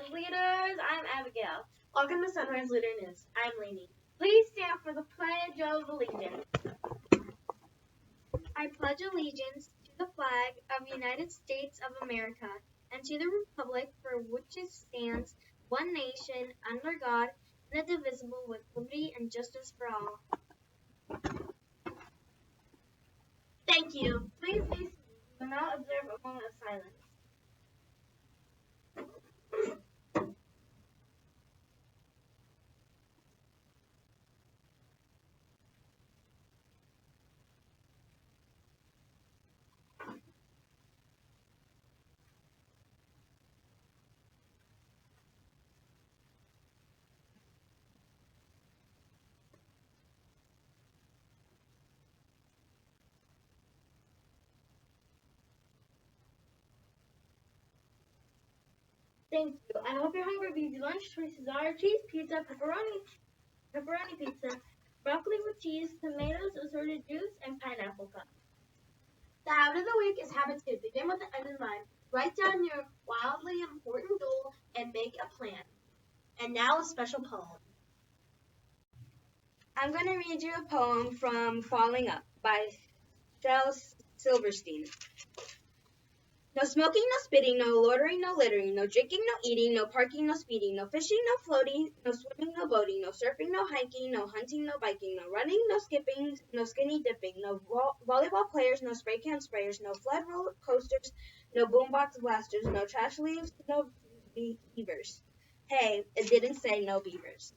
Sunrise Leaders. I'm Abigail. Welcome to Sunrise Leader News. I'm Lainey. Please stand for the Pledge of Allegiance. I pledge allegiance to the flag of the United States of America and to the republic for which it stands, one nation, under God, indivisible, with liberty and justice for all. Thank you. Please be seated. We will now observe a moment of silence. Thank you. I hope you're hungry because your lunch choices are cheese pizza, pepperoni pizza, broccoli with cheese, tomatoes, assorted juice, and pineapple cup. The habit of the week is habit 2. Begin with the end in mind. Write down your wildly important goal and make a plan. And now a special poem. I'm going to read you a poem from Falling Up by Shel Silverstein. No smoking, no spitting, no loitering, no littering, no drinking, no eating, no parking, no speeding, no fishing, no floating, no swimming, no boating, no surfing, no hiking, no hunting, no biking, no running, no skipping, no skinny dipping, no volleyball players, no spray can sprayers, no flood roller coasters, no boombox blasters, no trash leaves, no beavers. Hey, it didn't say no beavers.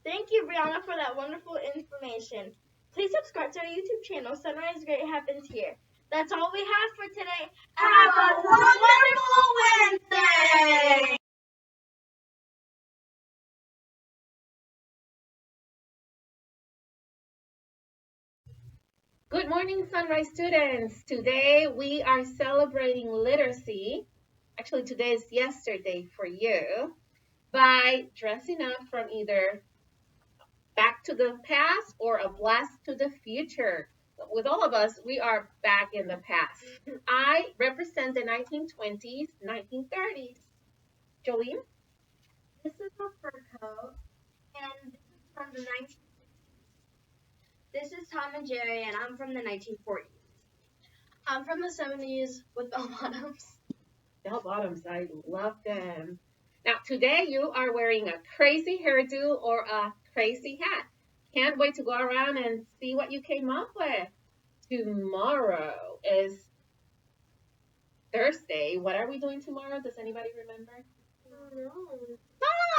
Thank you, Brianna, for that wonderful information. Please subscribe to our YouTube channel, Sunrise Great Happens Here. That's all we have for today. Have a wonderful Wednesday! Good morning, Sunrise students. Today we are celebrating literacy. Actually, today is yesterday for you by dressing up from either Back to the Past or A Blast to the Future. With all of us, we are back in the past. I represent the 1920s, 1930s. Jolene? This is a fur coat, and this is from the 1960s. This is Tom and Jerry, and I'm from the 1940s. I'm from the 70s with bell bottoms. Bell bottoms, I love them. Now, today you are wearing a crazy hairdo or a crazy hat. Can't wait to go around and see what you came up with. Tomorrow is Thursday. What are we doing tomorrow? Does anybody remember? No.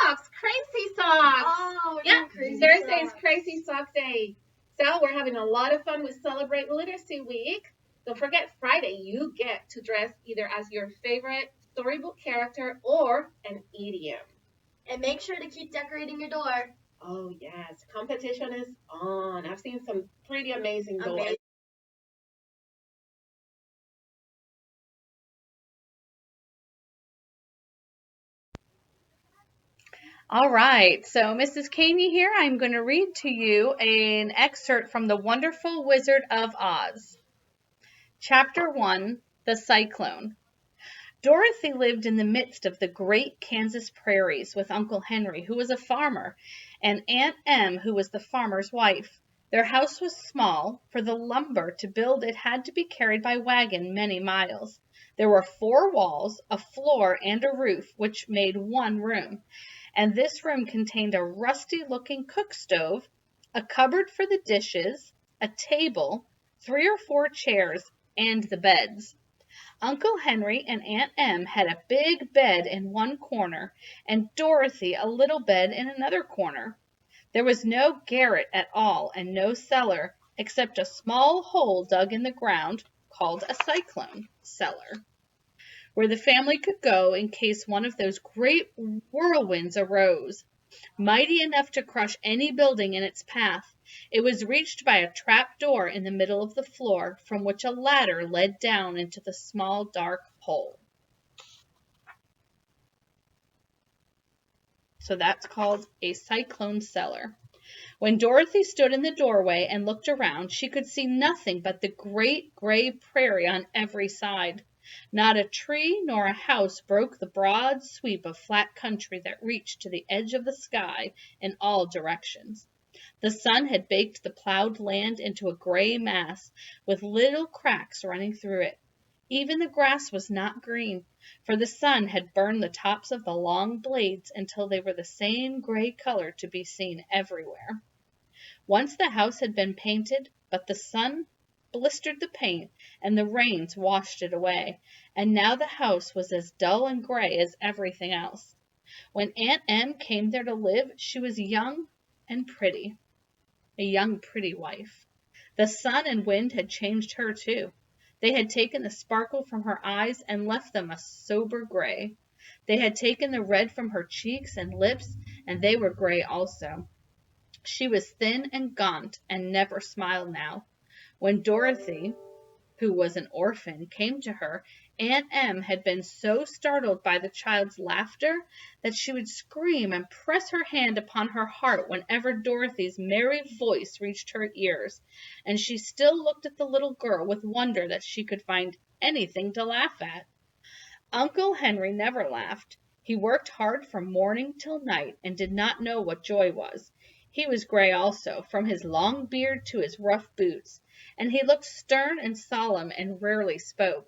Socks! Crazy socks! Oh, Yeah, crazy Thursday is socks. Crazy Sock Day. So we're having a lot of fun with Celebrate Literacy Week. Don't forget, Friday you get to dress either as your favorite storybook character or an idiom. And make sure to keep decorating your door. Oh yes, competition is on. I've seen some pretty amazing doors. All right, so Mrs. Caney here, I'm going to read to you an excerpt from The Wonderful Wizard of Oz. Chapter 1, The Cyclone. Dorothy lived in the midst of the great Kansas prairies with Uncle Henry, who was a farmer, and Aunt Em, who was the farmer's wife. Their house was small, for the lumber to build it had to be carried by wagon many miles. There were 4 walls, a floor, and a roof, which made one room. And this room contained a rusty-looking cook stove, a cupboard for the dishes, a table, 3 or 4 chairs, and the beds. Uncle Henry and Aunt Em had a big bed in one corner, and Dorothy a little bed in another corner. There was no garret at all, and no cellar, except a small hole dug in the ground, called a cyclone cellar, where the family could go in case one of those great whirlwinds arose, mighty enough to crush any building in its path. It was reached by a trap door in the middle of the floor, from which a ladder led down into the small dark hole. So that's called a cyclone cellar. When Dorothy stood in the doorway and looked around, she could see nothing but the great gray prairie on every side. Not a tree nor a house broke the broad sweep of flat country that reached to the edge of the sky in all directions. The sun had baked the plowed land into a gray mass with little cracks running through it. Even the grass was not green, for the sun had burned the tops of the long blades until they were the same gray color to be seen everywhere. Once the house had been painted, but the sun blistered the paint and the rains washed it away, and now the house was as dull and gray as everything else. When Aunt Em came there to live, she was young and pretty, a young pretty wife. The sun and wind had changed her too. They had taken the sparkle from her eyes and left them a sober gray. They had taken the red from her cheeks and lips, and they were gray also. She was thin and gaunt and never smiled now. When Dorothy, who was an orphan, came to her, Aunt Em had been so startled by the child's laughter that she would scream and press her hand upon her heart whenever Dorothy's merry voice reached her ears, and she still looked at the little girl with wonder that she could find anything to laugh at. Uncle Henry never laughed. He worked hard from morning till night and did not know what joy was. He was gray also, from his long beard to his rough boots, and he looked stern and solemn and rarely spoke.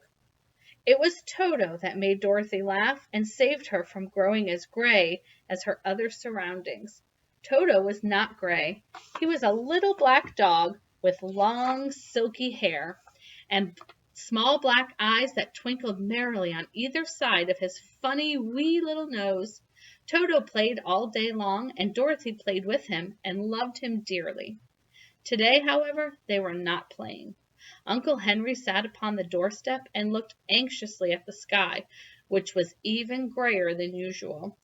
It was Toto that made Dorothy laugh and saved her from growing as gray as her other surroundings. Toto was not gray. He was a little black dog with long, silky hair and small black eyes that twinkled merrily on either side of his funny, wee little nose. Toto played all day long, and Dorothy played with him and loved him dearly. Today, however, they were not playing. Uncle Henry sat upon the doorstep and looked anxiously at the sky, which was even grayer than usual.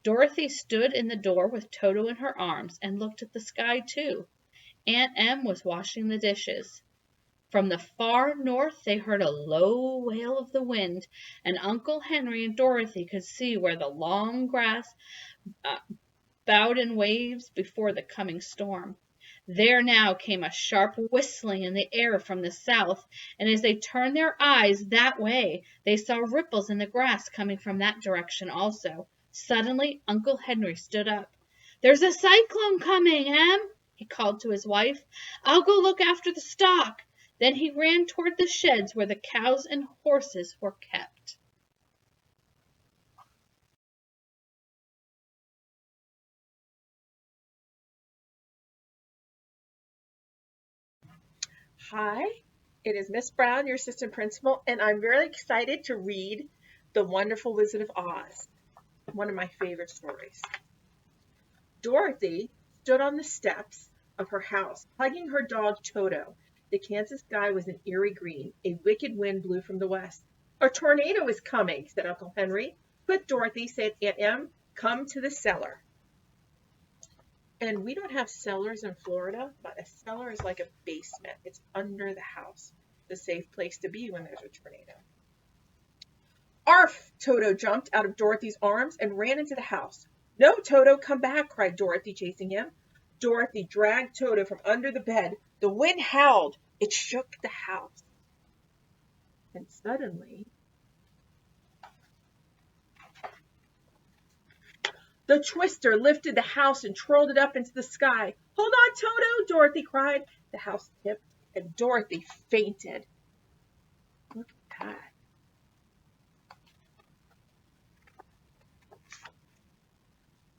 Dorothy stood in the door with Toto in her arms and looked at the sky too. Aunt Em was washing the dishes. From the far north they heard a low wail of the wind, and Uncle Henry and Dorothy could see where the long grass bowed in waves before the coming storm. There now came a sharp whistling in the air from the south, and as they turned their eyes that way, they saw ripples in the grass coming from that direction also. Suddenly, Uncle Henry stood up. "There's a cyclone coming, Em," he called to his wife. "I'll go look after the stock." Then he ran toward the sheds where the cows and horses were kept. Hi, it is Miss Brown, your assistant principal, and I'm very excited to read The Wonderful Wizard of Oz, one of my favorite stories. Dorothy stood on the steps of her house, hugging her dog Toto. The Kansas sky was an eerie green. A wicked wind blew from the west. "A tornado is coming," said Uncle Henry. "Quick, Dorothy," said Aunt Em, "come to the cellar." And we don't have cellars in Florida, but a cellar is like a basement. It's under the house. It's a safe place to be when there's a tornado. "Arf!" Toto jumped out of Dorothy's arms and ran into the house. "No, Toto, come back," cried Dorothy, chasing him. Dorothy dragged Toto from under the bed. The wind howled. It shook the house. And suddenly, the twister lifted the house and twirled it up into the sky. "Hold on, Toto!" Dorothy cried. The house tipped, and Dorothy fainted. Look at that.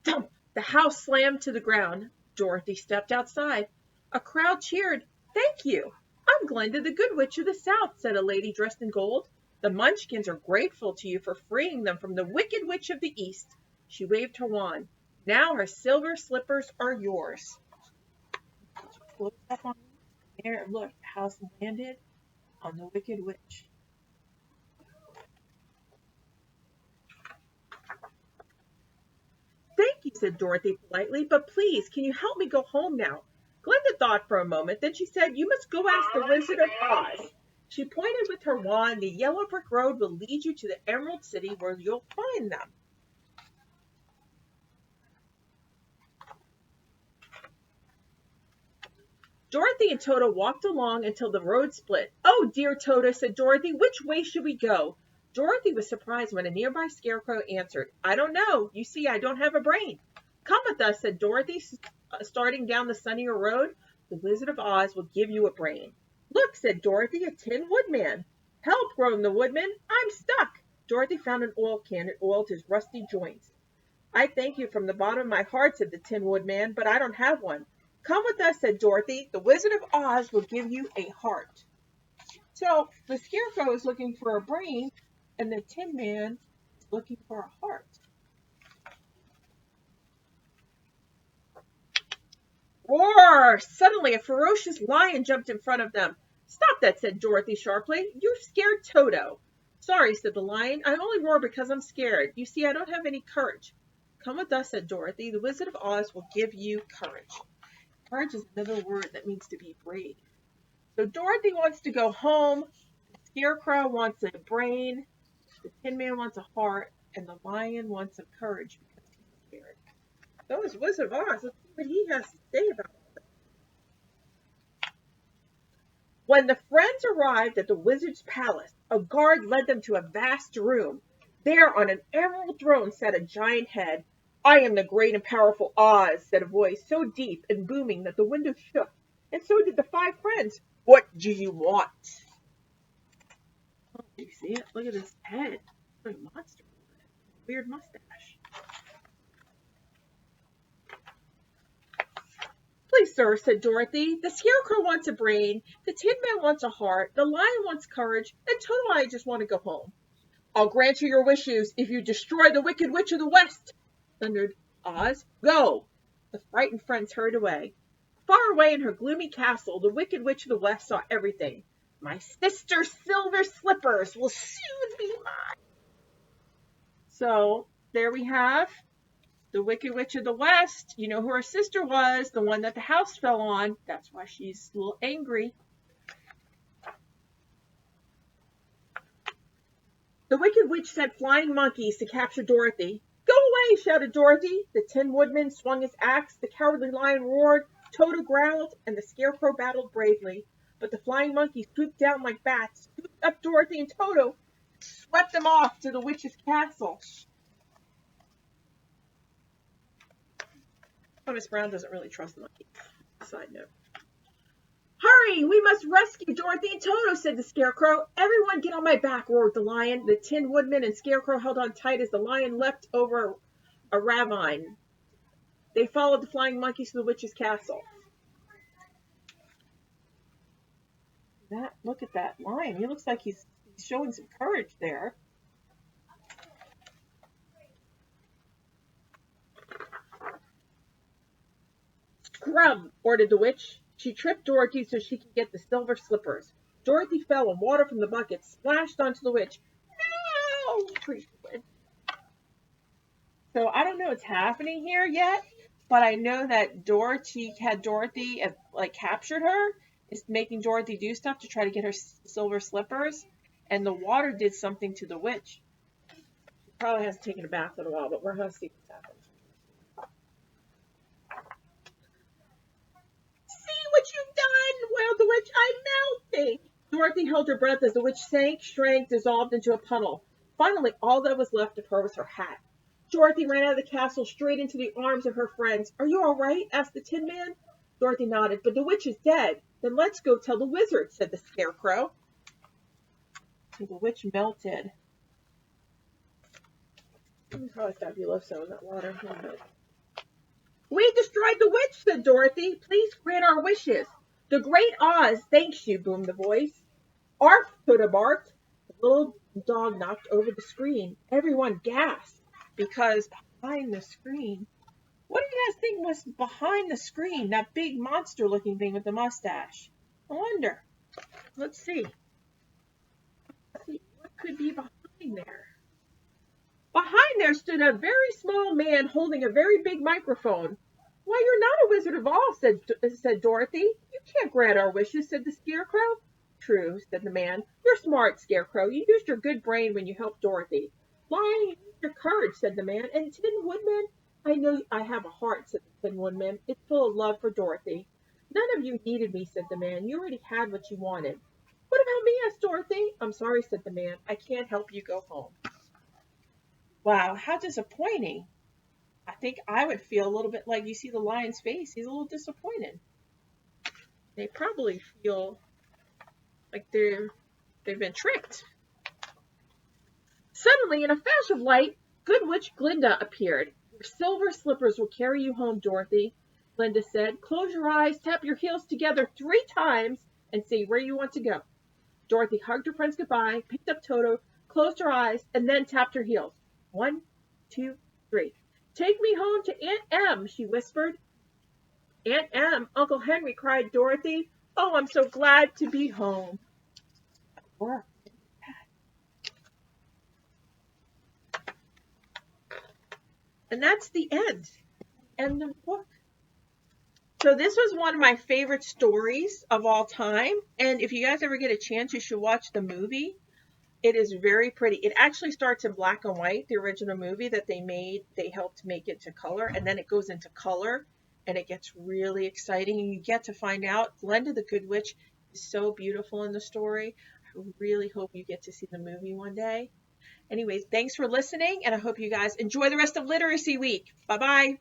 Thump! The house slammed to the ground. Dorothy stepped outside. A crowd cheered. "Thank you. I'm Glinda, the Good Witch of the South," said a lady dressed in gold. "The Munchkins are grateful to you for freeing them from the Wicked Witch of the East." She waved her wand. "Now her silver slippers are yours." Close up on there. Look, the house landed on the Wicked Witch. "Thank you," said Dorothy politely, "but please, can you help me go home now?" Glinda thought for a moment. Then she said, "You must go ask the Wizard of Oz." She pointed with her wand. "The yellow brick road will lead you to the Emerald City where you'll find them." Dorothy and Toto walked along until the road split. "Oh, dear Toto," said Dorothy, "which way should we go?" Dorothy was surprised when a nearby scarecrow answered, "I don't know. You see, I don't have a brain." "Come with us," said Dorothy, starting down the sunnier road. "The Wizard of Oz will give you a brain." "Look," said Dorothy, "a Tin Woodman." "Help," groaned the Woodman. "I'm stuck." Dorothy found an oil can and oiled his rusty joints. "I thank you from the bottom of my heart," said the Tin Woodman, "but I don't have one." "Come with us," said Dorothy. "The Wizard of Oz will give you a heart." So the Scarecrow is looking for a brain, and the Tin Man is looking for a heart. Roar! Suddenly a ferocious lion jumped in front of them. "Stop that," said Dorothy sharply. "You scared Toto." "Sorry," said the lion. "I only roar because I'm scared. You see, I don't have any courage." "Come with us," said Dorothy. "The Wizard of Oz will give you courage." Courage is another word that means to be brave. So Dorothy wants to go home. The Scarecrow wants a brain. The Tin Man wants a heart. And the lion wants some courage because he's scared. So is Wizard of Oz. Let's see what he has to say about it. When the friends arrived at the wizard's palace, a guard led them to a vast room. There on an emerald throne sat a giant head. "I am the great and powerful Oz," said a voice so deep and booming that the windows shook, and so did the 5 friends. "What do you want?" Oh, you see it? Look at his head. It's like a monster. Weird mustache. "Please, sir," said Dorothy, "the Scarecrow wants a brain, the Tin Man wants a heart, the Lion wants courage, and Toto and I just want to go home." "I'll grant you your wishes if you destroy the Wicked Witch of the West," thundered Oz. "Go!" The frightened friends hurried away. Far away in her gloomy castle, the Wicked Witch of the West saw everything. "My sister's silver slippers will soon be mine." So there we have the Wicked Witch of the West. You know who her sister was, the one that the house fell on. That's why she's a little angry. The Wicked Witch sent flying monkeys to capture Dorothy. "Go away!" shouted Dorothy. The Tin Woodman swung his axe, the Cowardly Lion roared, Toto growled, and the Scarecrow battled bravely. But the flying monkeys swooped down like bats, scooped up Dorothy and Toto, and swept them off to the witch's castle. Miss Brown doesn't really trust monkeys. Side note. "Hurry! We must rescue Dorothy and Toto," said the Scarecrow. "Everyone get on my back," roared the Lion. The Tin Woodman and Scarecrow held on tight as the Lion leapt over a ravine. They followed the flying monkeys to the witch's castle. Look at that lion. He looks like he's showing some courage there. "Scrub!" ordered the witch. She tripped Dorothy so she could get the silver slippers. Dorothy fell and water from the bucket splashed onto the witch. "No!" shrieked the witch. So I don't know what's happening here yet, but I know that Dorothy had Dorothy captured her. Is making Dorothy do stuff to try to get her silver slippers, and the water did something to the witch. She probably hasn't taken a bath in a while, but we're going to see what happens. "See what you've done!" wailed the witch. "I'm melting!" Dorothy held her breath as the witch sank, shrank, dissolved into a puddle. Finally, all that was left of her was her hat. Dorothy ran out of the castle straight into the arms of her friends. "Are you all right?" asked the Tin Man. Dorothy nodded. "But the witch is dead." "Then let's go tell the wizard," said the Scarecrow. So the witch melted. Probably fabulous in that water. "We destroyed the witch," said Dorothy. "Please grant our wishes." "The great Oz thanks you," boomed the voice. "Arf!" Toto barked. The little dog knocked over the screen. Everyone gasped because behind the screen, what do you guys think was behind the screen? That big monster-looking thing with the mustache. I wonder. Let's see. What could be behind there? Behind there stood a very small man holding a very big microphone. "Why, you're not a Wizard of Oz," said Dorothy. "You can't grant our wishes," said the Scarecrow. "True," said the man. "You're smart, Scarecrow. You used your good brain when you helped Dorothy." "Lion, you used your courage," said the man. "And Tin Woodman, I know I have a heart," said the Tin Woodman. "It's full of love for Dorothy." None of you needed me, said the man. You already had what you wanted. What about me? Asked Dorothy. I'm sorry, said the man. I can't help you go home. Wow, how disappointing. I think I would feel a little bit like you see the lion's face. He's a little disappointed. They probably feel like they've been tricked. Suddenly, in a flash of light, Good Witch Glinda appeared. Your silver slippers will carry you home, Dorothy, Glinda said. Close your eyes, tap your heels together 3 times, and say where you want to go. Dorothy hugged her friends goodbye, picked up Toto, closed her eyes, and then tapped her heels. 1, 2, 3. Take me home to Aunt Em, she whispered. Aunt Em, Uncle Henry, cried Dorothy. Oh, I'm so glad to be home. And that's the end. End of the book. So this was one of my favorite stories of all time. And if you guys ever get a chance, you should watch the movie. It is very pretty. It actually starts in black and white, the original movie that they made. They helped make it to color. And then it goes into color. And it gets really exciting. And you get to find out Glinda the Good Witch is so beautiful in the story. I really hope you get to see the movie one day. Anyways, thanks for listening, and I hope you guys enjoy the rest of Literacy Week. Bye-bye.